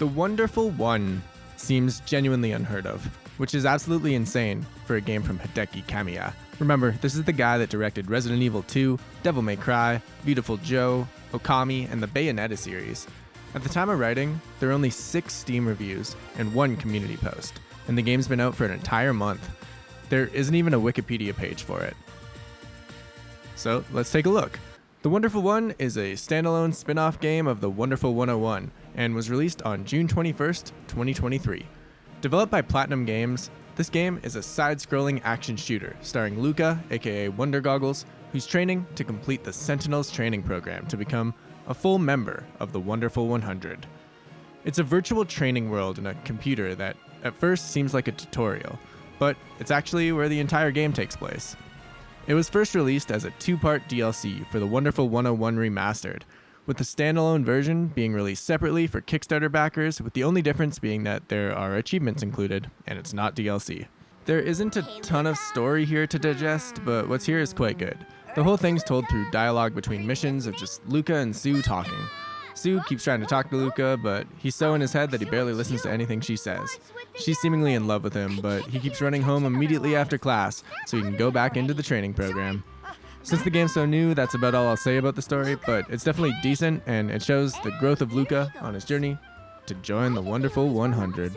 The Wonderful One seems genuinely unheard of, which is absolutely insane for a game from Hideki Kamiya. Remember, this is the guy that directed Resident Evil 2, Devil May Cry, Beautiful Joe, Okami, and the Bayonetta series. At the time of writing, there are only 6 Steam reviews and 1 community post, and the game's been out for an entire month. There isn't even a Wikipedia page for it. So let's take a look. The Wonderful One is a standalone spin-off game of The Wonderful 101 and was released on June 21st, 2023. Developed by Platinum Games, this game is a side-scrolling action shooter starring Luca, aka Wonder Goggles, who's training to complete the Sentinels training program to become a full member of the Wonderful 100. It's a virtual training world in a computer that at first seems like a tutorial, but it's actually where the entire game takes place. It was first released as a 2-part DLC for the Wonderful 101 Remastered, with the standalone version being released separately for Kickstarter backers, with the only difference being that there are achievements included, and it's not DLC. There isn't a ton of story here to digest, but what's here is quite good. The whole thing's told through dialogue between missions of just Luca and Sue talking. Sue keeps trying to talk to Luca, but he's so in his head that he barely listens to anything she says. She's seemingly in love with him, but he keeps running home immediately after class so he can go back into the training program. Since the game's so new, that's about all I'll say about the story, but it's definitely decent, and it shows the growth of Luca on his journey to join the Wonderful 100.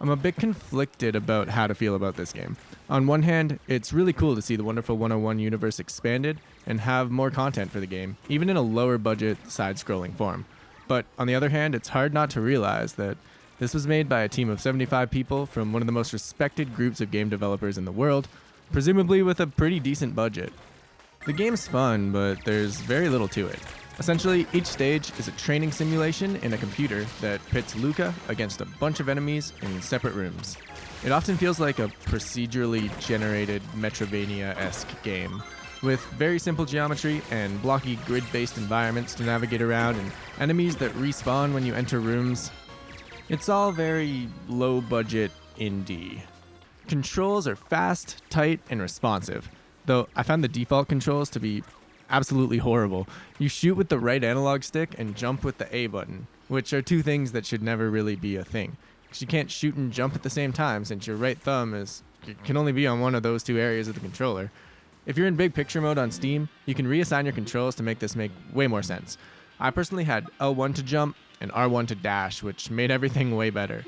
I'm a bit conflicted about how to feel about this game. On one hand, it's really cool to see the Wonderful 101 universe expanded and have more content for the game, even in a lower budget, side-scrolling form. But on the other hand, it's hard not to realize that this was made by a team of 75 people from one of the most respected groups of game developers in the world, presumably with a pretty decent budget. The game's fun, but there's very little to it. Essentially, each stage is a training simulation in a computer that pits Luca against a bunch of enemies in separate rooms. It often feels like a procedurally generated Metroidvania-esque game, with very simple geometry and blocky grid-based environments to navigate around and enemies that respawn when you enter rooms. It's all very low-budget indie. Controls are fast, tight, and responsive, though I found the default controls to be absolutely horrible. You shoot with the right analog stick and jump with the A button, which are 2 things that should never really be a thing. Because you can't shoot and jump at the same time since your right thumb can only be on one of those 2 areas of the controller. If you're in big picture mode on Steam, you can reassign your controls to make this make way more sense. I personally had L1 to jump and R1 to dash, which made everything way better.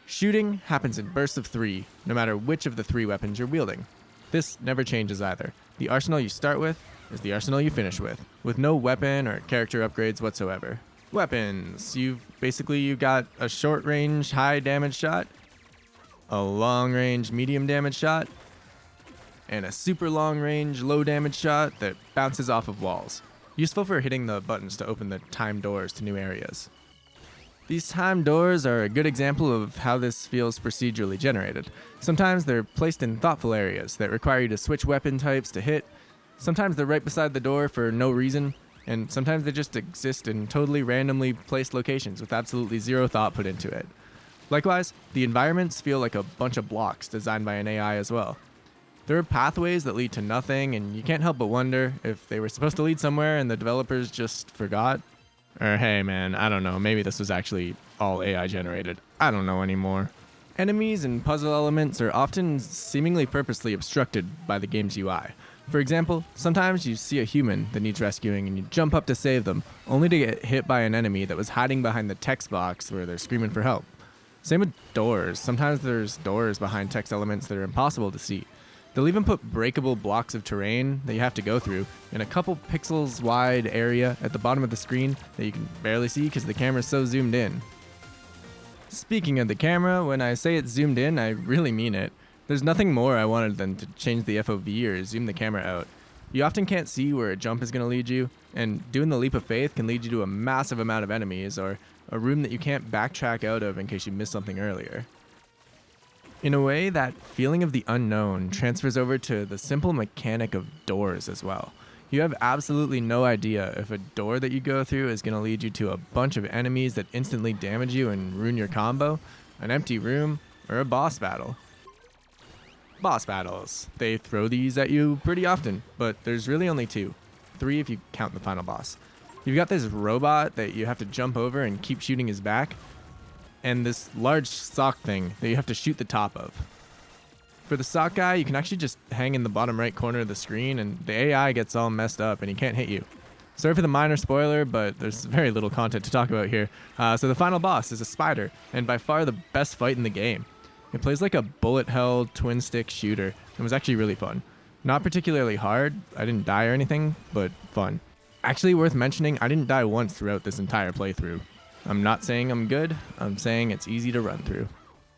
Shooting happens in bursts of 3, no matter which of the 3 weapons you're wielding. This never changes either. The arsenal you start with is the arsenal you finish with no weapon or character upgrades whatsoever. Weapons. You've got a short-range, high-damage shot, a long-range, medium-damage shot, and a super long-range, low-damage shot that bounces off of walls. Useful for hitting the buttons to open the time doors to new areas. These time doors are a good example of how this feels procedurally generated. Sometimes they're placed in thoughtful areas that require you to switch weapon types to hit. Sometimes they're right beside the door for no reason, and sometimes they just exist in totally randomly placed locations with absolutely zero thought put into it. Likewise, the environments feel like a bunch of blocks designed by an AI as well. There are pathways that lead to nothing, and you can't help but wonder if they were supposed to lead somewhere and the developers just forgot. Or hey man, I don't know, maybe this was actually all AI generated. I don't know anymore. Enemies and puzzle elements are often seemingly purposely obstructed by the game's UI. For example, sometimes you see a human that needs rescuing and you jump up to save them, only to get hit by an enemy that was hiding behind the text box where they're screaming for help. Same with doors. Sometimes there's doors behind text elements that are impossible to see. They'll even put breakable blocks of terrain that you have to go through in a couple pixels wide area at the bottom of the screen that you can barely see because the camera's so zoomed in. Speaking of the camera, when I say it's zoomed in, I really mean it. There's nothing more I wanted than to change the FOV or zoom the camera out. You often can't see where a jump is going to lead you, and doing the leap of faith can lead you to a massive amount of enemies or a room that you can't backtrack out of in case you missed something earlier. In a way, that feeling of the unknown transfers over to the simple mechanic of doors as well. You have absolutely no idea if a door that you go through is going to lead you to a bunch of enemies that instantly damage you and ruin your combo, an empty room, or a boss battle. Boss battles. They throw these at you pretty often, but there's really only 2. 3 if you count the final boss. You've got this robot that you have to jump over and keep shooting his back, and this large sock thing that you have to shoot the top of. For the sock guy, you can actually just hang in the bottom right corner of the screen, and the AI gets all messed up and he can't hit you. Sorry for the minor spoiler, but there's very little content to talk about here. So the final boss is a spider, and by far the best fight in the game. It plays like a bullet hell twin stick shooter. It was actually really fun. Not particularly hard, I didn't die or anything, but fun. Actually worth mentioning, I didn't die once throughout this entire playthrough. I'm not saying I'm good, I'm saying it's easy to run through.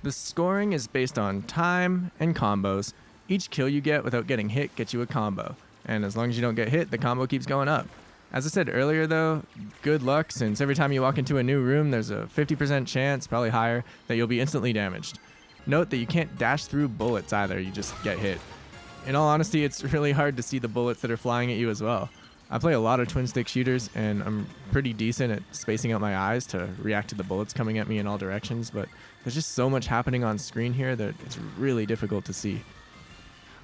The scoring is based on time and combos. Each kill you get without getting hit gets you a combo, and as long as you don't get hit, the combo keeps going up. As I said earlier though, good luck, since every time you walk into a new room there's a 50% chance, probably higher, that you'll be instantly damaged. Note that you can't dash through bullets either, you just get hit. In all honesty, it's really hard to see the bullets that are flying at you as well. I play a lot of twin stick shooters and I'm pretty decent at spacing out my eyes to react to the bullets coming at me in all directions, but there's just so much happening on screen here that it's really difficult to see.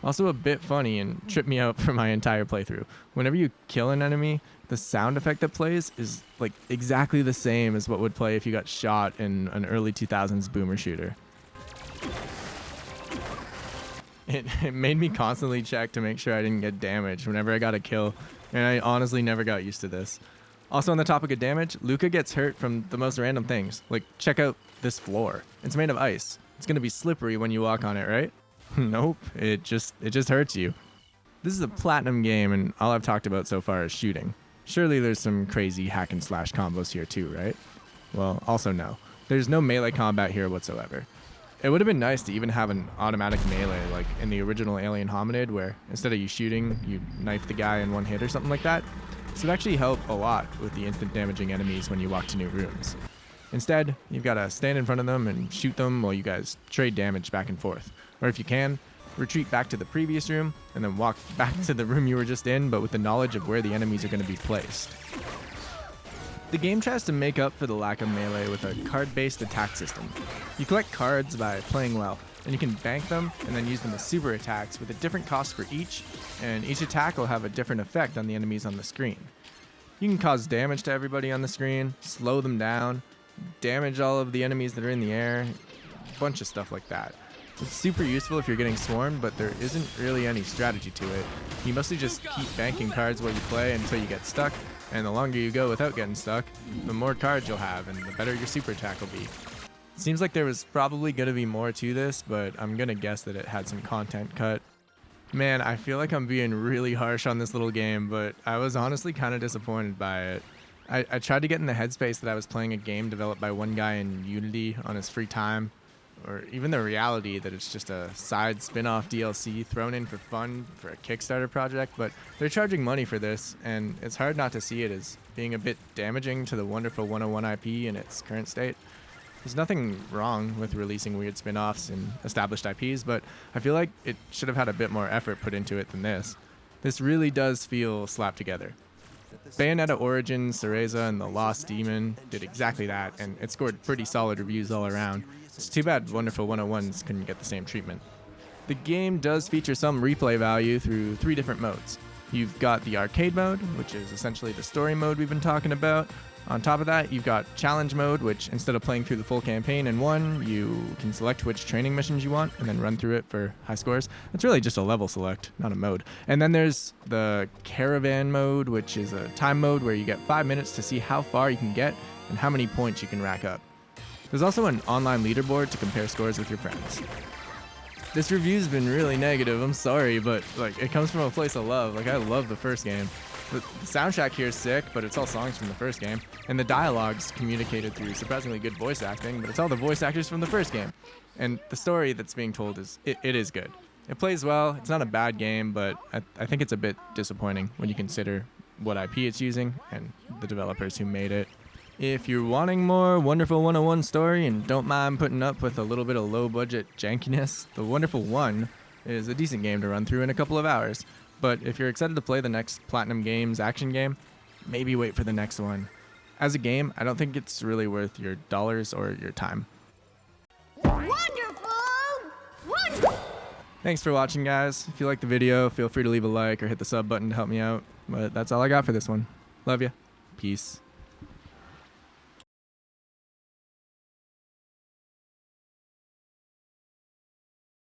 Also a bit funny and tripped me out for my entire playthrough. Whenever you kill an enemy, the sound effect that plays is like exactly the same as what would play if you got shot in an early 2000s boomer shooter. It made me constantly check to make sure I didn't get damaged whenever I got a kill, and I honestly never got used to this. Also on the topic of damage, Luca gets hurt from the most random things. Like, check out this floor. It's made of ice. It's gonna be slippery when you walk on it, right? Nope, it just hurts you. This is a platinum game, and all I've talked about so far is shooting. Surely there's some crazy hack and slash combos here too, right? Well, also no. There's no melee combat here whatsoever. It would have been nice to even have an automatic melee like in the original Alien Hominid, where instead of you shooting, you knife the guy in one hit or something like that. This would actually help a lot with the instant damaging enemies when you walk to new rooms. Instead, you've got to stand in front of them and shoot them while you guys trade damage back and forth. Or if you can, retreat back to the previous room and then walk back to the room you were just in, but with the knowledge of where the enemies are going to be placed. The game tries to make up for the lack of melee with a card-based attack system. You collect cards by playing well, and you can bank them and then use them as super attacks with a different cost for each, and each attack will have a different effect on the enemies on the screen. You can cause damage to everybody on the screen, slow them down, damage all of the enemies that are in the air, a bunch of stuff like that. It's super useful if you're getting swarmed, but there isn't really any strategy to it. You mostly just keep banking cards while you play until you get stuck, and the longer you go without getting stuck, the more cards you'll have and the better your super attack will be. It seems like there was probably going to be more to this, but I'm going to guess that it had some content cut. Man, I feel like I'm being really harsh on this little game, but I was honestly kind of disappointed by it. I tried to get in the headspace that I was playing a game developed by one guy in Unity on his free time, or even the reality that it's just a side spin-off DLC thrown in for fun for a Kickstarter project, but they're charging money for this, and it's hard not to see it as being a bit damaging to the wonderful 101 IP in its current state. There's nothing wrong with releasing weird spin-offs and established IPs, but I feel like it should have had a bit more effort put into it than this. This really does feel slapped together. Bayonetta Origins, Cereza, and The Lost Demon did exactly that, and it scored pretty solid reviews all around. It's too bad Wonderful 101s couldn't get the same treatment. The game does feature some replay value through 3 different modes. You've got the arcade mode, which is essentially the story mode we've been talking about. On top of that, you've got challenge mode, which instead of playing through the full campaign in one, you can select which training missions you want and then run through it for high scores. It's really just a level select, not a mode. And then there's the caravan mode, which is a time mode where you get 5 minutes to see how far you can get and how many points you can rack up. There's also an online leaderboard to compare scores with your friends. This review's been really negative, I'm sorry, but it comes from a place of love. I love the first game. The soundtrack here is sick, but it's all songs from the first game. And the dialogue's communicated through surprisingly good voice acting, but it's all the voice actors from the first game. And the story that's being told it is good. It plays well, it's not a bad game, but I think it's a bit disappointing when you consider what IP it's using and the developers who made it. If you're wanting more Wonderful 101 story and don't mind putting up with a little bit of low-budget jankiness, The Wonderful 1 is a decent game to run through in a couple of hours. But if you're excited to play the next Platinum Games action game, maybe wait for the next one. As a game, I don't think it's really worth your dollars or your time. Wonderful! Wonderful! Thanks for watching, guys. If you liked the video, feel free to leave a like or hit the sub button to help me out. But that's all I got for this one. Love ya. Peace.